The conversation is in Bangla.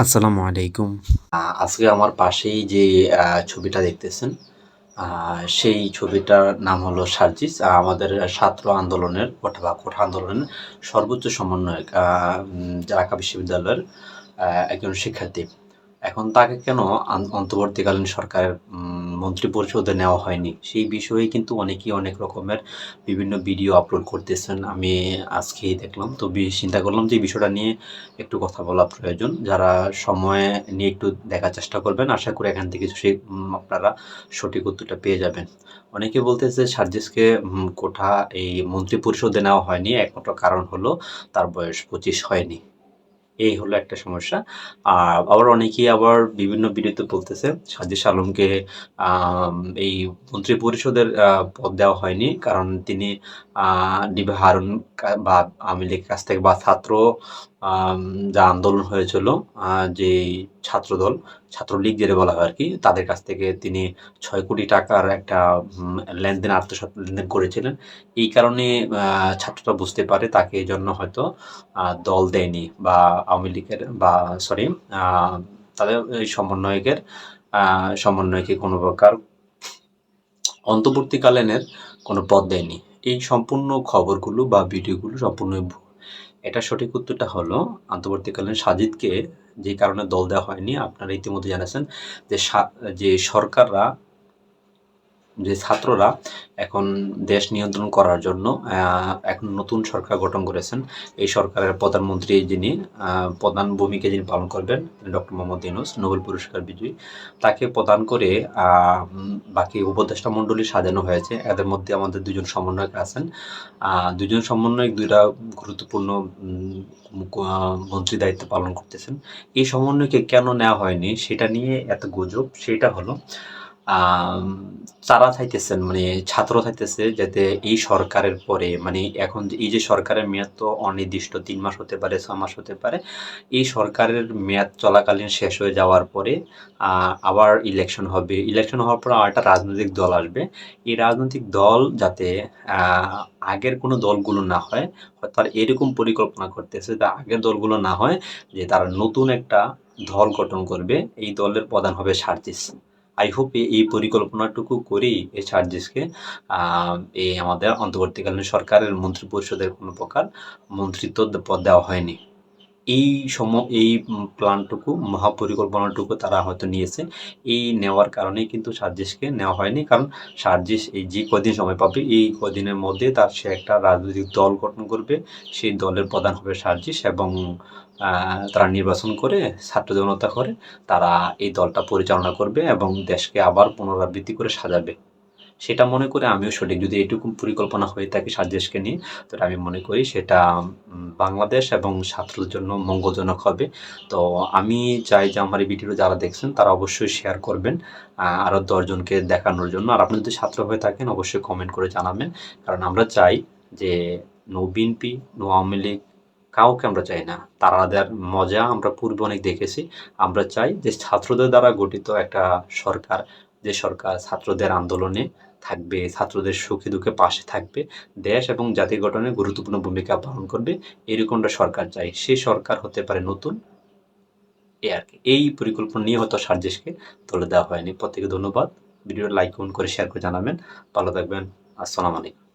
আসসালামু আলাইকুম। আজকে আমার পাশেই যে ছবিটা দেখতেছেন, সেই ছবিটার নাম হলো সার্জিস। আমাদের ছাত্র আন্দোলনের কোঠা আন্দোলনের সর্বোচ্চ সমন্বয়ক, ঢাকা বিশ্ববিদ্যালয়ের একজন শিক্ষার্থী। এখন তাকে কেন অন্তর্বর্তীকালীন সরকারের মন্ত্রিপরিষদে নেওয়া হয়নি? সেই বিষয়ে কিন্তু অনেকেই অনেক রকমের বিভিন্ন ভিডিও আপলোড করতেছেন। আমি আজকেই দেখলাম। তো চিন্তা করলাম যে এই বিষয়টা নিয়ে একটু কথা বলা প্রয়োজন। যারা সময় নিয়ে একটু দেখার চেষ্টা করবেন, আশা করি এখান থেকে আপনারা সঠিক উত্তরটা পেয়ে যাবেন। অনেকে বলতেছে সার্জিসকে কোঠা এই মন্ত্রিপরিষদে নেওয়া হয়নি। একমাত্র কারণ হলো তার বয়স ২৫ হয়নি। এই হলো একটা সমস্যা। আবার অনেকেই আবার বিভিন্ন ভিডিওতে বলতেছে সাজিদ আলমকে আম এই মন্ত্রিপরিষদের পদ দেওয়া হয়নি। কারণ তিনি ডিবি হারুন বা আওয়ামী লীগের কাছ থেকে বা আম যা আন্দোলন হয়েছিল, যেই ছাত্রদল, ছাত্রলীগ যেটা বলা হয় আরকি, তাদের কাছ থেকে তিনি ৬ কোটি টাকার একটা লেনদেন, আত্মসাৎ লেনদেন করেছিলেন। এই কারণে ছাত্ররা বুঝতে পারে তাকে এজন্য হয়তো দল দেয়নি, বা আওয়ামী লীগের বা সরি আ তাদের এই সমন্বয়কে কোনো প্রকার অন্তর্বর্তীকালীনের কোনো পদ দেয়নি। এই সম্পূর্ণ খবরগুলো বা ভিডিওগুলো সম্পূর্ণই ভুল। এটার সঠিক উত্তরটা হলো অন্তর্বর্তীকালীন সাজিদকে যে কারণে দল দেওয়া হয়নি, আপনারা ইতিমধ্যে জানাচ্ছেন যে যে সরকাররা, যে ছাত্ররা এখন দেশ নিয়ন্ত্রণ করার জন্য এখন নতুন সরকার গঠন করেছেন। এই সরকারের প্রধানমন্ত্রী যিনি, প্রধান ভূমিকা যিনি পালন করবেন, ডক্টর মোহাম্মদ ইউনূস, নোবেল পুরস্কার বিজয়ী। তাকে প্রদান করে বাকি উপদেষ্টা মণ্ডলী সাজানো হয়েছে। এদের মধ্যে আমাদের ২ জন সমন্বয়ক আছেন। ২ জন সমন্বয়ক ২ টা গুরুত্বপূর্ণ মন্ত্রী দায়িত্ব পালন করতেছেন। এই সমন্বয়কে কেন নেওয়া হয়নি সেটা নিয়ে এত গুজব। সেটা হলো আম তারা চাইতেছেন, মানে ছাত্ররা চাইতেছে যাতে এই সরকারের পরে, মানে এখন এই যে সরকারের মেয়াদ তো অনির্দিষ্ট, ৩ মাস হতে পারে, ৬ মাস হতে পারে। এই সরকারের মেয়াদ চলাকালীন শেষ হয়ে যাওয়ার পরে আবার ইলেকশন হবে। ইলেকশন হওয়ার পর আরেকটা রাজনৈতিক দল আসবে। এই রাজনৈতিক দল যাতে আ আগের কোনো দলগুলো না হয়, তারা এরকম পরিকল্পনা করতেছে যে আগের দলগুলো না হয়, যে তারা নতুন একটা দল গঠন করবে। এই দলের প্রধান হবে সার্জিস। আই হোপ এই পরিকল্পনাটুকু করেই এই সার্জিসকে আ এই আমাদের অন্তর্বর্তীকালীন সরকারের মন্ত্রিপরিষদের কোনো প্রকার মন্ত্রিত্ব পদ দেওয়া হয়নি। এই এই প্ল্যানটুকু, মহাপরিকল্পনাটুকু তারা হয়তো নিয়েছে। এই নেওয়ার কারণেই কিন্তু সার্জিসকে নেওয়া হয়নি। কারণ সার্জিস এই যে কদিন সময় পাবে, এই কদিনের মধ্যে সে একটা রাজনৈতিক দল গঠন করবে। সেই দলের প্রধান হবে সার্জিস, এবং তারা নির্বাচন করে, ছাত্র জনতা করে তারা এই দলটা পরিচালনা করবে এবং দেশকে আবার পুনরাবৃত্তি করে সাজাবে। সেটা মনে করে আমিও সঠিক, যদি এটুকু পরিকল্পনা হয়ে থাকে সার্জিসকে নিয়ে, তাহলে আমি মনে করি সেটা বাংলাদেশ এবং ছাত্রদের জন্য মঙ্গলজনক হবে। তো আমি চাই যে আমার এই ভিডিওটা যারা দেখছেন তারা অবশ্যই শেয়ার করবেন আরও ১০ জনকে দেখানোর জন্য। আর আপনি যদি ছাত্র হয়ে থাকেন অবশ্যই কমেন্ট করে জানাবেন। কারণ আমরা চাই যে no BNP, no Awami League, কাউকে আমরা চাই না। তাদের মজা আমরা পূর্বে অনেক দেখেছি। আমরা চাই যে ছাত্রদের দ্বারা গঠিত একটা সরকার, যে সরকার ছাত্রদের আন্দোলনে থাকবে, ছাত্রদের সুখে দুঃখে পাশে থাকবে, দেশ এবং জাতি গঠনে গুরুত্বপূর্ণ ভূমিকা পালন করবে, এরকমটা সরকার চাই। সেই সরকার হতে পারে নতুন, এই আরকি। এই পরিকল্পনা নিয়ে হয়তো সার্জিসকে তুলে দেওয়া হয়নি। প্রত্যেকে ধন্যবাদ। ভিডিওটা লাইক, কমেন্ট করে শেয়ার করে জানাবেন। ভালো থাকবেন। আসসালামু আলাইকুম।